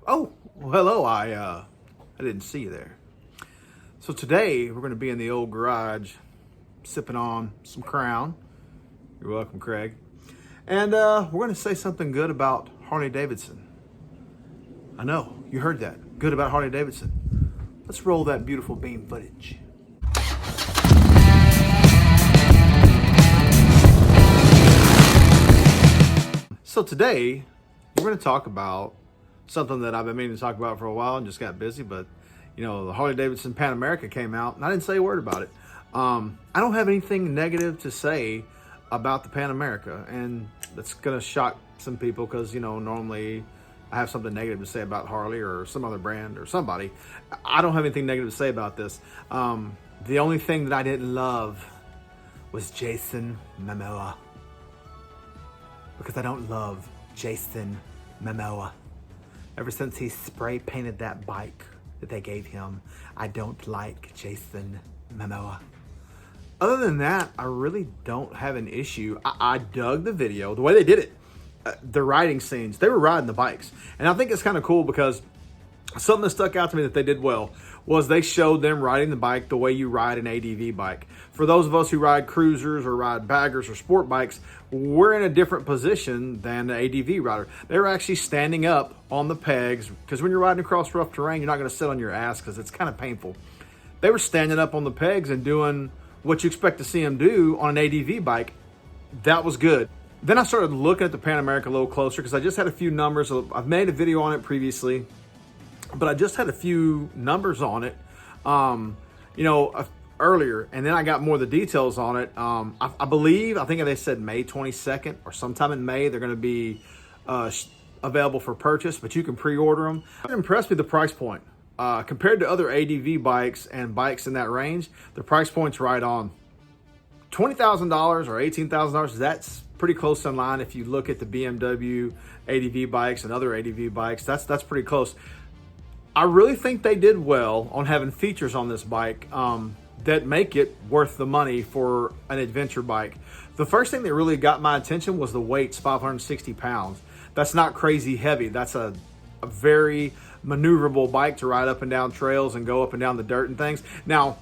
Oh, well, hello. I didn't see you there. So today we're going to be in the old garage sipping on some Crown. You're welcome, Craig. And we're going to say something good about Harley Davidson. I know, you heard that. Good about Harley Davidson. Let's roll that beautiful beam footage. So today we're going to talk about something that I've been meaning to talk about for a while and just got busy, but you know, the Harley Davidson Pan America came out and I didn't say a word about it. I don't have anything negative to say about the Pan America, and that's going to shock some people because, you know, normally I have something negative to say about Harley or some other brand or somebody. I don't have anything negative to say about this. The only thing that I didn't love was Jason Momoa, because I don't love Jason Momoa. Ever since he spray painted that bike that they gave him, I don't like Jason Momoa. Other than that, I really don't have an issue. I dug the video, the way they did it. The riding scenes, they were riding the bikes. And I think it's kind of cool because something that stuck out to me that they did well was they showed them riding the bike the way you ride an ADV bike. For those of us who ride cruisers or ride baggers or sport bikes, we're in a different position than the ADV rider. They were actually standing up on the pegs, because when you're riding across rough terrain, you're not going to sit on your ass because it's kind of painful. They were standing up on the pegs and doing what you expect to see them do on an ADV bike. That was good. Then I started looking at the Pan America a little closer because I just had a few numbers. I've made a video on it previously, but I just had a few numbers on it, earlier, and then I got more of the details on it. I think they said May 22nd or sometime in May they're going to be available for purchase, but you can pre-order them. It impressed me, the price point. Compared to other ADV bikes and bikes in that range, the price point's right on. $20,000 or $18,000, that's pretty close in line. If you look at the BMW ADV bikes and other ADV bikes, that's pretty close. I really think they did well on having features on this bike that make it worth the money for an adventure bike. The first thing that really got my attention was the weight's 560 pounds. That's not crazy heavy. That's a very maneuverable bike to ride up and down trails and go up and down the dirt and things. Now,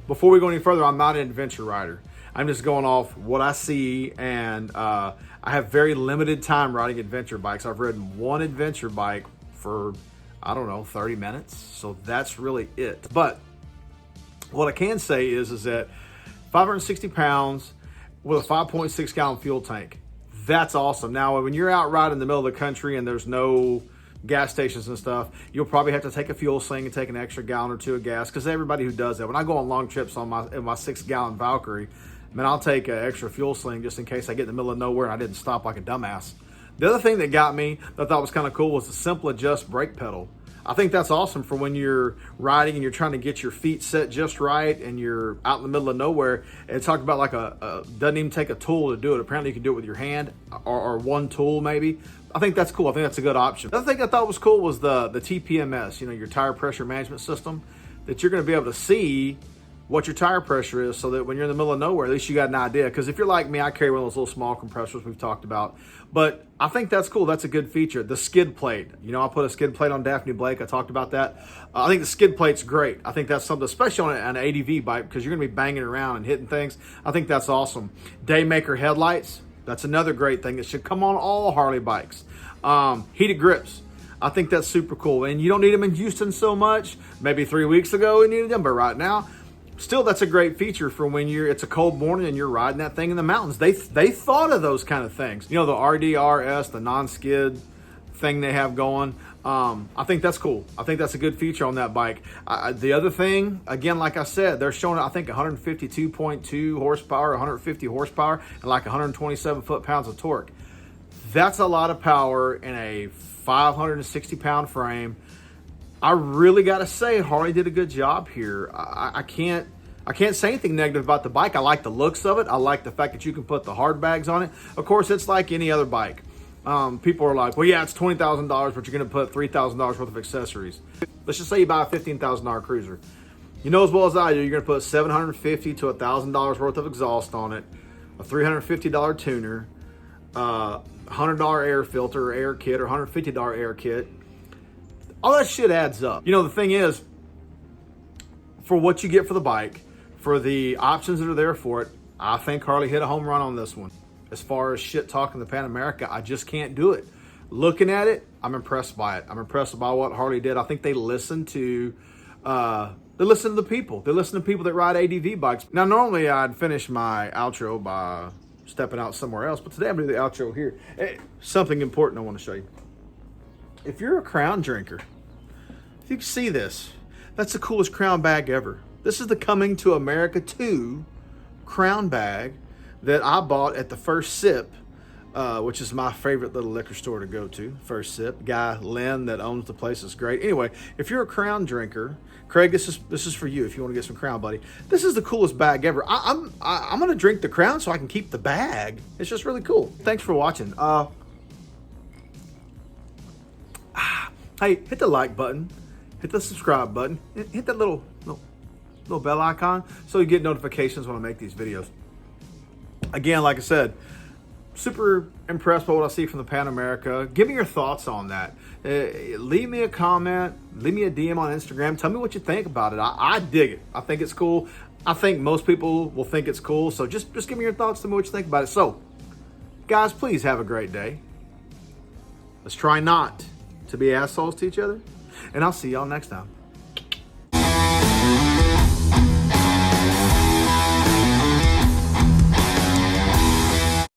before we go any further, I'm not an adventure rider. I'm just going off what I see, and I have very limited time riding adventure bikes. I've ridden one adventure bike for, 30 minutes. So that's really it. But what I can say is that 560 pounds with a 5.6 gallon fuel tank, that's awesome. Now, when you're out riding in the middle of the country and there's no gas stations and stuff, you'll probably have to take a fuel sling and take an extra gallon or two of gas, because everybody who does that, when I go on long trips on my 6 gallon Valkyrie, man, I'll take an extra fuel sling just in case I get in the middle of nowhere and I didn't stop like a dumbass. The other thing that got me that I thought was kind of cool was the simple adjust brake pedal. I think that's awesome for when you're riding and you're trying to get your feet set just right and you're out in the middle of nowhere. And talk about like doesn't even take a tool to do it. Apparently you can do it with your hand or one tool maybe. I think that's cool. I think that's a good option. The other thing I thought was cool was the TPMS, your tire pressure management system, that you're going to be able to see what your tire pressure is, so that when you're in the middle of nowhere, at least you got an idea. Because if you're like me, I carry one of those little small compressors we've talked about. But I think that's cool. That's a good feature. The skid plate. I put a skid plate on Daphne Blake. I talked about that. I think the skid plate's great. I think that's something, especially on an ADV bike, because you're going to be banging around and hitting things. I think that's awesome. Daymaker headlights. That's another great thing. It should come on all Harley bikes. Heated grips. I think that's super cool. And you don't need them in Houston so much. Maybe 3 weeks ago we needed them, but right now, still, that's a great feature for when it's a cold morning and you're riding that thing in the mountains. They thought of those kind of things. The RDRS, the non-skid thing they have going. I think that's cool. I think that's a good feature on that bike. The other thing, again, like I said, they're showing, I think, 152.2 horsepower, 150 horsepower, and like 127 foot-pounds of torque. That's a lot of power in a 560-pound frame. I really got to say, Harley did a good job here. I can't say anything negative about the bike. I like the looks of it. I like the fact that you can put the hard bags on it. Of course, it's like any other bike. People are like, well, yeah, it's $20,000, but you're going to put $3,000 worth of accessories. Let's just say you buy a $15,000 cruiser. You know as well as I do, you're going to put $750 to $1,000 worth of exhaust on it, a $350 tuner, $100 air filter or air kit, or $150 air kit. All that shit adds up. You know, the thing is, for what you get for the bike, for the options that are there for it, I think Harley hit a home run on this one. As far as shit talking the Pan America, I just can't do it. Looking at it, I'm impressed by it. I'm impressed by what Harley did. I think they listen to the people. They listen to people that ride ADV bikes. Now, normally I'd finish my outro by stepping out somewhere else, but today I'm going to do the outro here. Something important I want to show you. If you're a Crown drinker, if you can see this, that's the coolest Crown bag ever. This is the Coming to America 2 Crown bag that I bought at the First Sip, which is my favorite little liquor store to go to. First Sip. Guy Lynn that owns the place is great. Anyway, if you're a Crown drinker, Craig, this is for you if you want to get some Crown, buddy. This is the coolest bag ever. I'm gonna drink the Crown so I can keep the bag. It's just really cool. Thanks for watching. Hey, hit the like button, hit the subscribe button, hit that little bell icon so you get notifications when I make these videos. Again, like I said, super impressed by what I see from the Pan America. Give me your thoughts on that. Leave me a comment, leave me a DM on Instagram. Tell me what you think about it. I dig it. I think it's cool. I think most people will think it's cool. So just give me your thoughts. Tell me what you think about it. So, guys, please have a great day. Let's try not to be assholes to each other. And I'll see y'all next time.